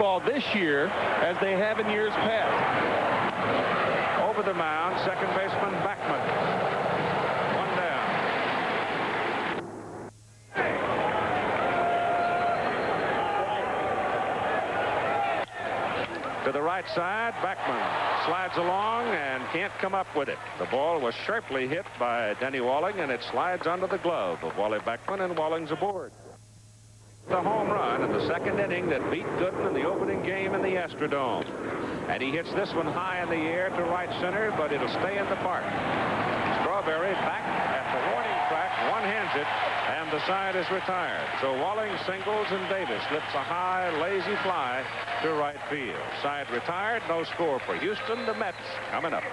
baseball this year as they have in years past. Over the mound, second baseman Backman. One down. To the right side, Backman slides along and can't come up with it. The ball was sharply hit by Denny Walling, and it slides under the glove of Wally Backman, and Walling's aboard. The home run in the second inning that beat Gooden in the opening game in the Astrodome. And he hits this one high in the air to right center, but it'll stay in the park. Strawberry back at the warning track, one-hands it, and the side is retired. So Walling singles, and Davis lifts a high, lazy fly to right field. Side retired, no score for Houston. The Mets coming up.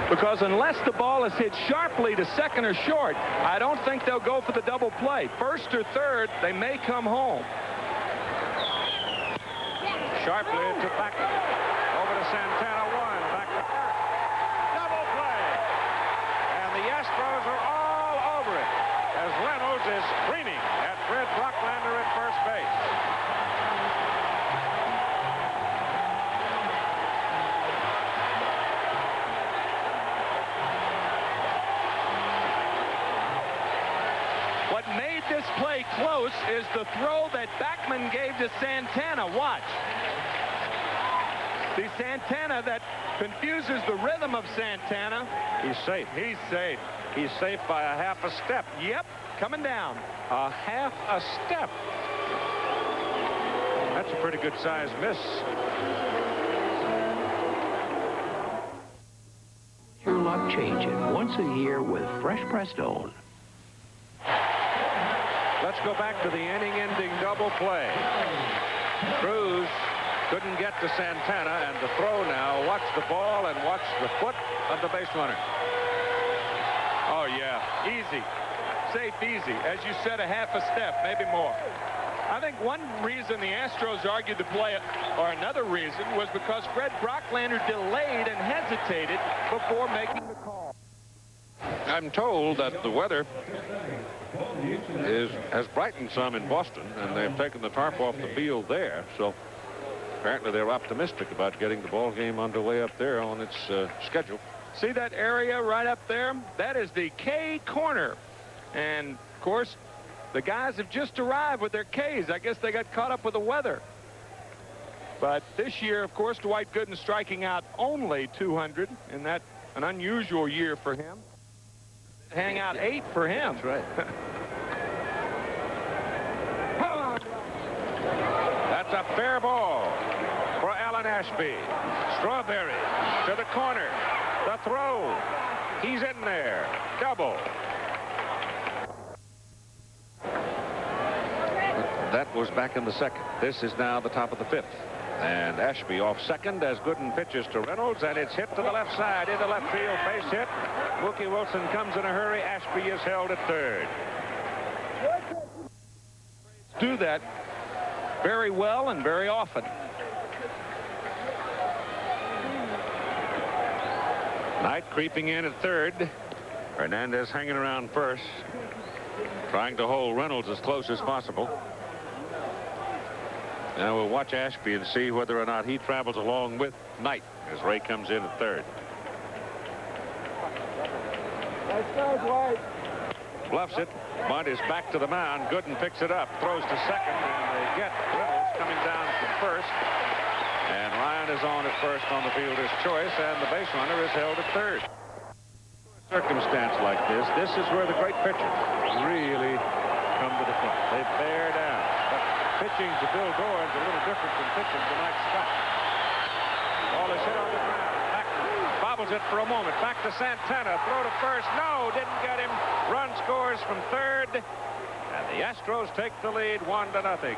Because unless the ball is hit sharply to second or short, I don't think they'll go for the double play. First or third, they may come home. Sharply to Backman. Over to Santana, one. Back to first. Double play. And the Astros are all over it as Reynolds is screaming at Fred Brocklander at first base. What made this play close is the throw that Backman gave to Santana. Watch. The Santana that confuses the rhythm of Santana. He's safe. He's safe. He's safe by a half a step. Yep, coming down. A half a step. That's a pretty good size miss. Your luck change it once a year with Fresh Prestone. Let's go back to the inning-ending double play. Cruz couldn't get to Santana, and the throw now. Watch the ball and watch the foot of the base runner. Oh, yeah, easy. Safe, easy. As you said, a half a step, maybe more. I think one reason the Astros argued the play, or another reason, was because Fred Brocklander delayed and hesitated before making the call. I'm told that the weather has brightened some in Boston, and they've taken the tarp off the field there. So apparently they're optimistic about getting the ball game underway up there on its schedule. See that area right up there? That is the K corner. And, of course, the guys have just arrived with their Ks. I guess they got caught up with the weather. But this year, of course, Dwight Gooden striking out only 200, and that's an unusual year for him. Hang out 8 for him. That's right. That's a fair ball for Alan Ashby. Strawberry to the corner. The throw. He's in there. Double. That was back in the second. This is now the top of the fifth. And Ashby off second as Gooden pitches to Reynolds, and it's hit to the left side into left field. Base hit. Mookie Wilson comes in a hurry. Ashby is held at third. Do that very well and very often. Knight creeping in at third. Hernandez hanging around first, trying to hold Reynolds as close as possible. Now we'll watch Ashby and see whether or not he travels along with Knight as Ray comes in at third. Bluffs it. Bunt is back to the mound. Gooden picks it up, throws to second, and they get Reynolds coming down from first. And Ryan is on at first on the fielder's choice, and the base runner is held at third. Circumstance like this is where the great pitchers really come to the front. They bear down. But pitching to Bill Doran's a little different than pitching to Mike Scott. Ball is hit on the ground. Backman bobbles it for a moment. Back to Santana. Throw to first. No, didn't get him. Run scores from third. And the Astros take the lead 1-0.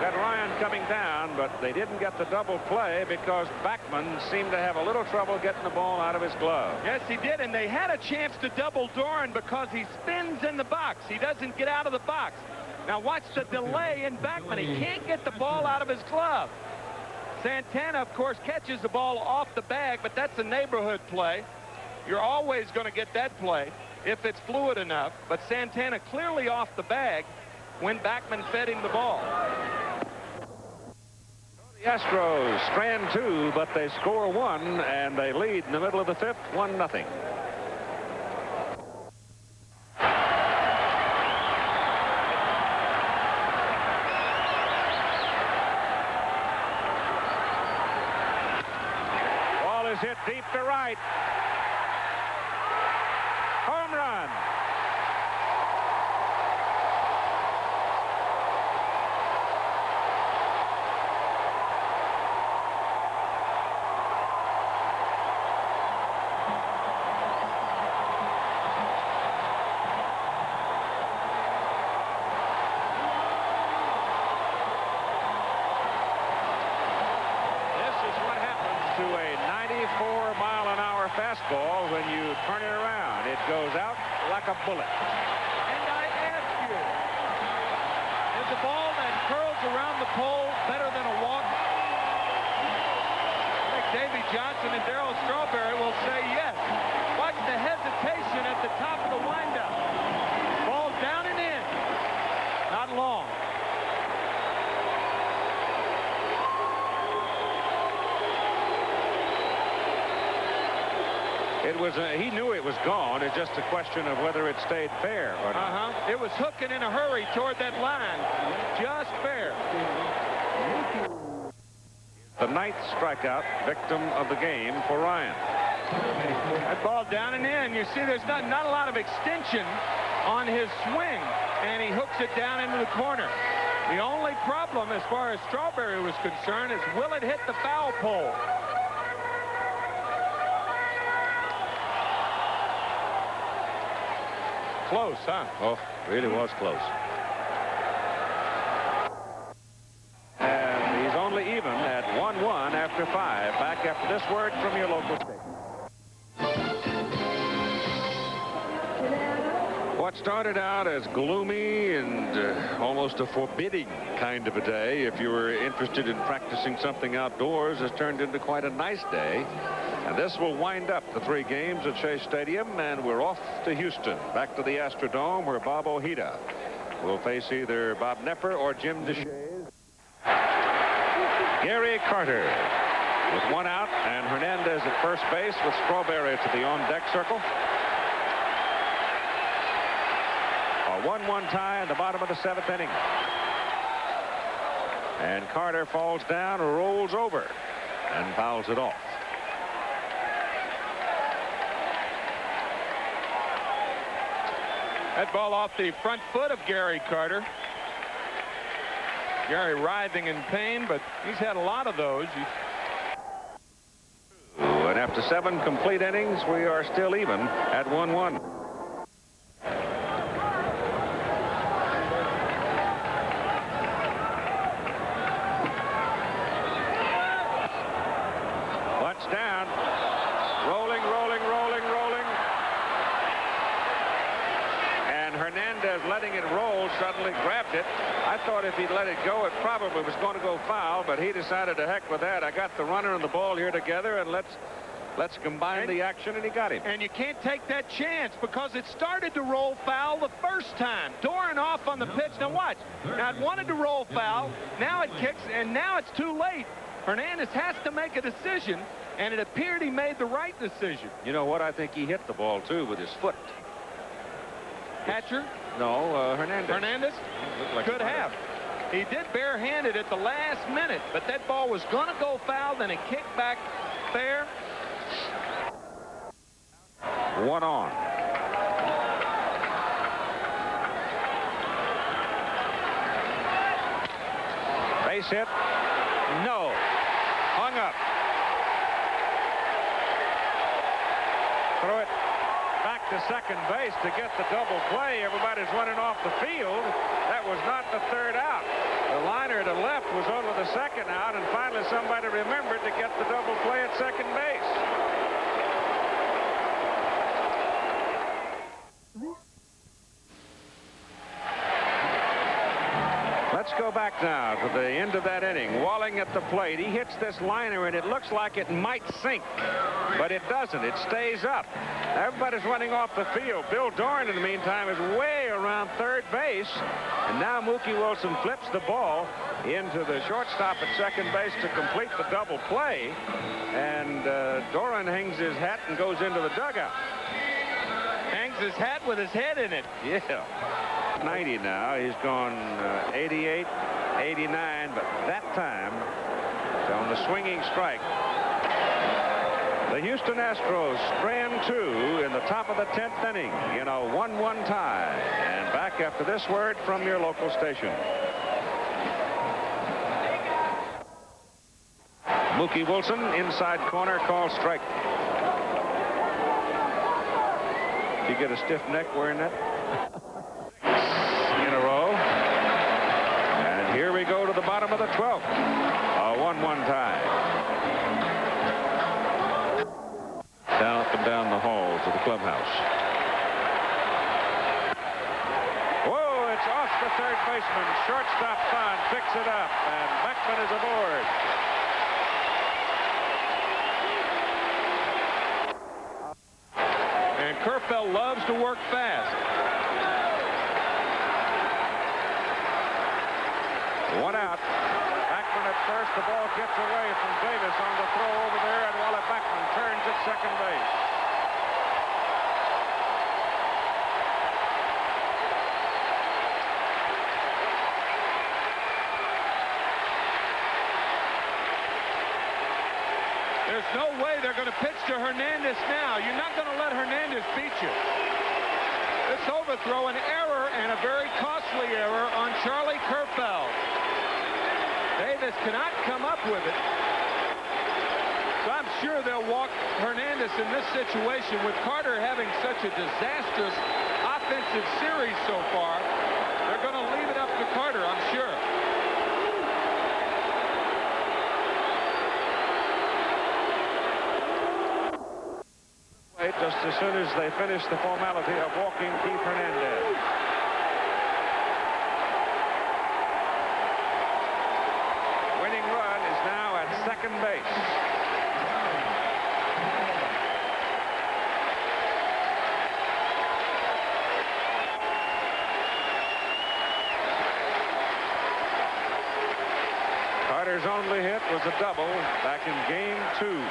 Got Ryan coming down, but they didn't get the double play because Backman seemed to have a little trouble getting the ball out of his glove. Yes, he did, and they had a chance to double Doran because he spins in the box. He doesn't get out of the box. Now watch the delay in Backman. He can't get the ball out of his glove. Santana, of course, catches the ball off the bag, but that's a neighborhood play. You're always going to get that play. if it's fluid enough, but Santana clearly off the bag when Backman fed him the ball. The Astros strand 2, but they score 1, and they lead in the middle of the 5th, 1-0. Ball is hit deep to right. Home run. To a 94-mile-an-hour fastball when you turn it around. It goes out like a bullet. And I ask you, is a ball that curls around the pole better than a walk? I think Davy Johnson and Darryl Strawberry will say yes. Watch the hesitation at the top of the windup. Ball down and in. Not long. It was he knew it was gone. It's just a question of whether it stayed fair or not. It was hooking in a hurry toward that line. Just fair. The 9th strikeout victim of the game for Ryan. That ball down and in. You see there's not a lot of extension on his swing, and he hooks it down into the corner. The only problem as far as Strawberry was concerned is will it hit the foul pole? Close, huh? Oh, really was close. And he's only even at 1-1 after 5. Back after this word from your local station. What started out as gloomy and almost a forbidding kind of a day, if you were interested in practicing something outdoors, has turned into quite a nice day. And this will wind up the 3 games at Shea Stadium, and we're off to Houston, back to the Astrodome, where Bob Ojeda will face either Bob Knepper or Jim DeShays. Gary Carter with 1 out, and Hernandez at first base with Strawberry to the on-deck circle. A 1-1 tie in the bottom of the 7th inning. And Carter falls down, rolls over, and fouls it off. That ball off the front foot of Gary Carter. Gary writhing in pain, but he's had a lot of those. And after 7 complete innings, we are still even at 1-1. Bunch down. Rolling, rolling, rolling, rolling. And Hernandez letting it roll, suddenly grabbed it. I thought if he'd let it go, it probably was going to go foul, but he decided to heck with that. I got the runner and the ball here together, and let's combine the action, and he got him. And you can't take that chance because it started to roll foul the first time. Doran off on the pitch. Now watch. Now it wanted to roll foul. Now it kicks, and now it's too late. Hernandez has to make a decision, and it appeared he made the right decision. You know what? I think he hit the ball, too, with his foot. Hatcher? No, Hernandez. Hernandez? Like could have. He did barehanded at the last minute, but that ball was going to go foul, then it kicked back fair. 1 on. Base hit. No. Hung up. Throw it back to second base to get the double play. Everybody's running off the field. That was not the 3rd out. The liner to left was over the 2nd out, and finally somebody remembered to get the double play at second base. Let's go back now to the end of that inning. Walling at the plate. He hits this liner, and it looks like it might sink, but it doesn't. It stays up. Everybody's running off the field. Bill Doran, in the meantime, is way around third base, and now Mookie Wilson flips the ball into the shortstop at second base to complete the double play, and Doran hangs his hat and goes into the dugout. Hangs his hat with his head in it. Yeah. 90 now. He's gone 88, 89, but that time on the swinging strike. The Houston Astros strand 2 in the top of the 10th inning in a 1-1 tie. And back after this word from your local station. Mookie Wilson, inside corner, called strike. You get a stiff neck wearing that? In a row. And here we go to the bottom of the 12th. A 1-1 tie. Down up and down the hall to the clubhouse. Whoa, it's off the third baseman. Shortstop Thon picks it up, and Beckman is aboard. And Kerfeld loves to work fast. 1 out. Beckman at first. The ball gets away from Davis on the throw over there, and Wally Beckman turns at second base. There's no way they're going to pitch to Hernandez now. You're not going to let Hernandez beat you. This overthrow, an error, and a very costly error on Charlie Kerfeld. Davis cannot come up with it. So I'm sure they'll walk Hernandez in this situation with Carter having such a disastrous offensive series so far. They're going to leave it up to Carter, I'm sure. Just as soon as they finish the formality of walking Keith Hernandez. Winning run is now at second base. Carter's only hit was a double back in game 2.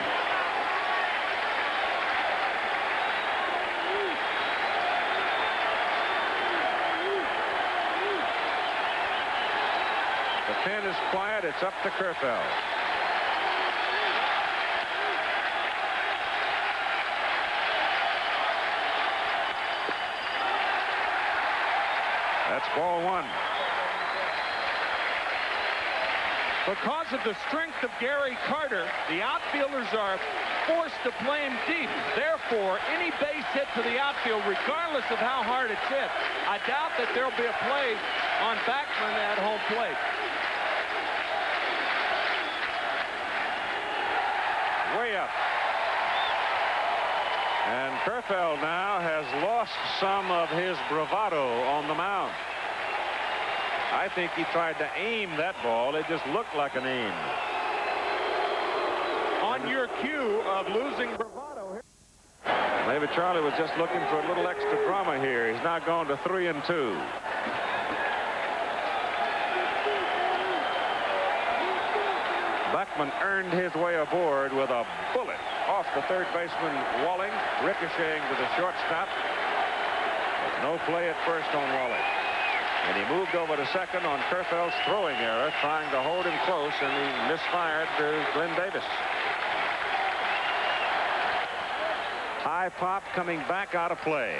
The pen is quiet. It's up to Kerfeld. That's ball 1. Because of the strength of Gary Carter, the outfielders are forced to play him deep. Therefore, any base hit to the outfield, regardless of how hard it's hit, I doubt that there'll be a play on Beckman at home plate. Way up. And Kerfeld now has lost some of his bravado on the mound. I think he tried to aim that ball. It just looked like an aim. On your cue of losing bravado here. Maybe Charlie was just looking for a little extra drama here. He's now gone to 3-2. Beckman earned his way aboard with a bullet off the third baseman Walling, ricocheting to the shortstop. But no play at first on Walling. And he moved over to second on Kerfeld's throwing error, trying to hold him close, and he misfired to Glenn Davis. High pop coming back out of play.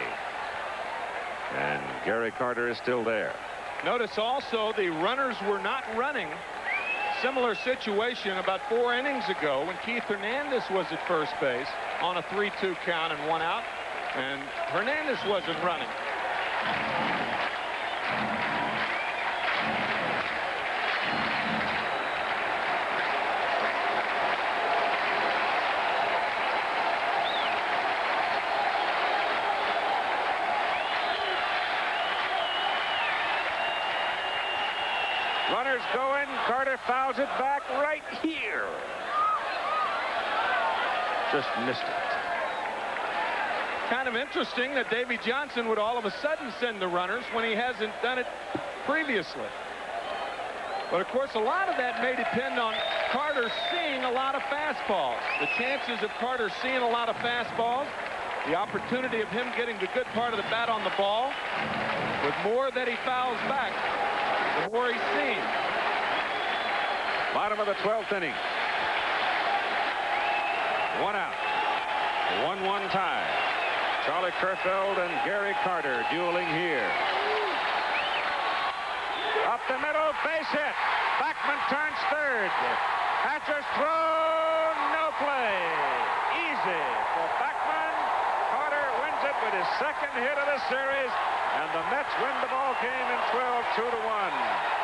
And Gary Carter is still there. Notice also the runners were not running. Similar situation about 4 innings ago when Keith Hernandez was at first base on a 3-2 count and 1 out, and Hernandez wasn't running. Runners going. Carter fouls it back right here. Just missed it. Kind of interesting that Davy Johnson would all of a sudden send the runners when he hasn't done it previously. But of course, a lot of that may depend on Carter seeing a lot of fastballs. The chances of Carter seeing a lot of fastballs, the opportunity of him getting the good part of the bat on the ball, with more that he fouls back, the more he's seen. Bottom of the 12th inning. 1 out. 1-1 tie. Charlie Kerfeld and Gary Carter dueling here. Up the middle, base hit. Backman turns third. Hatcher's throw, no play. Easy for Backman. Carter wins it with his second hit of the series, and the Mets win the ball game in 12, 2-1.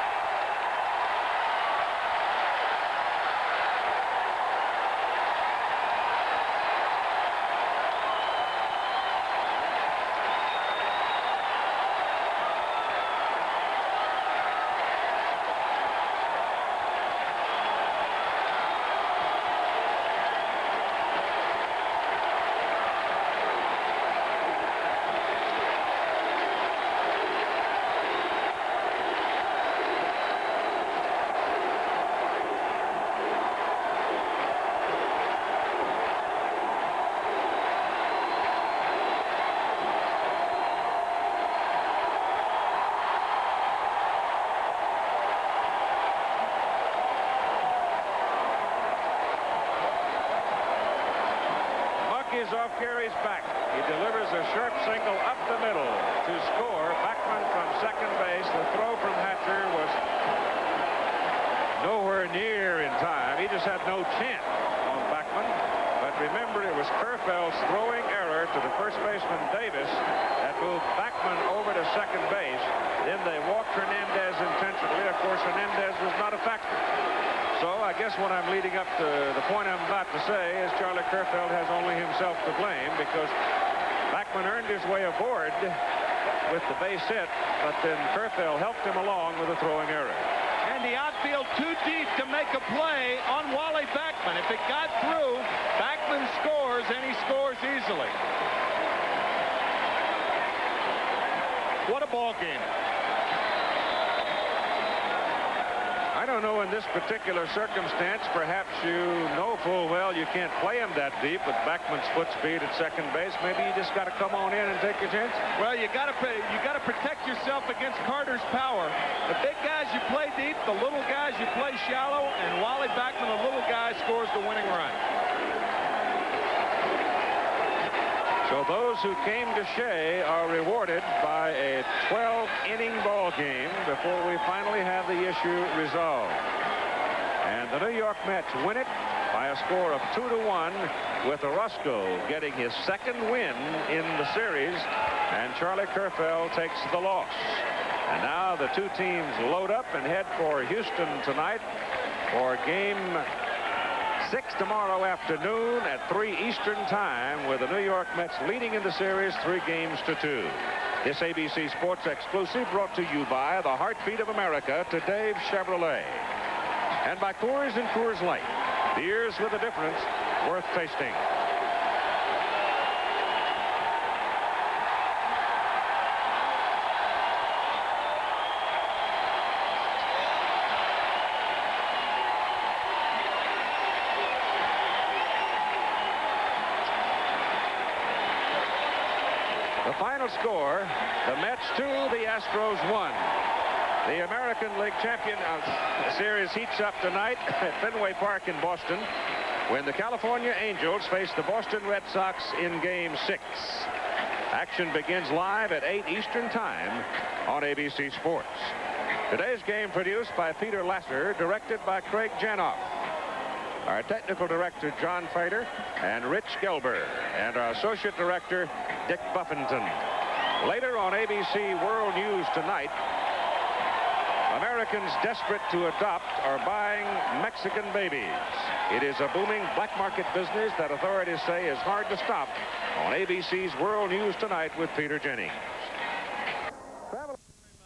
Is off Gary's back. He delivers a sharp single up the middle to score. Backman from second base. The throw from Hatcher was nowhere near in time. He just had no chance on Backman. But remember, it was Kerfeld's throwing error to the first baseman Davis that moved Backman over to second base. Then they walked Hernandez intentionally. Of course, Hernandez was not a factor. So I guess what I'm leading up to, the point I'm about to say, is Charlie Kerfeld has only himself to blame, because Backman earned his way aboard with the base hit, but then Kerfeld helped him along with a throwing error. And the outfield too deep to make a play on Wally Backman. If it got through, Backman scores, and he scores easily. What a ball game. I don't know, in this particular circumstance, perhaps you know full well you can't play him that deep with Backman's foot speed at second base. Maybe you just got to come on in and take your chance. Well, you got to protect yourself against Carter's power. The big guys you play deep, the little guys you play shallow, and Wally Backman, the little guy, scores the winning run. So those who came to Shea are rewarded by a 12-inning ball game before we finally have the issue resolved. And the New York Mets win it by a score of 2-1, with Orozco getting his second win in the series, and Charlie Kerfeld takes the loss. And now the two teams load up and head for Houston tonight for game 6 tomorrow afternoon at 3 Eastern time, with the New York Mets leading in the series 3-2. This ABC Sports exclusive brought to you by the heartbeat of America, to Dave Chevrolet, and by Coors and Coors Light, beers with a difference worth tasting. The final score, the Mets 2, the Astros 1. The American League Champion Series heats up tonight at Fenway Park in Boston, when the California Angels face the Boston Red Sox in Game 6. Action begins live at 8 Eastern time on ABC Sports. Today's game produced by Peter Lasser, directed by Craig Janoff. Our technical director, John Fader, and Rich Gelber, and our associate director, Dick Buffington. Later on ABC World News tonight, Americans desperate to adopt are buying Mexican babies. It is a booming black market business that authorities say is hard to stop. On ABC's World News Tonight with Peter Jennings.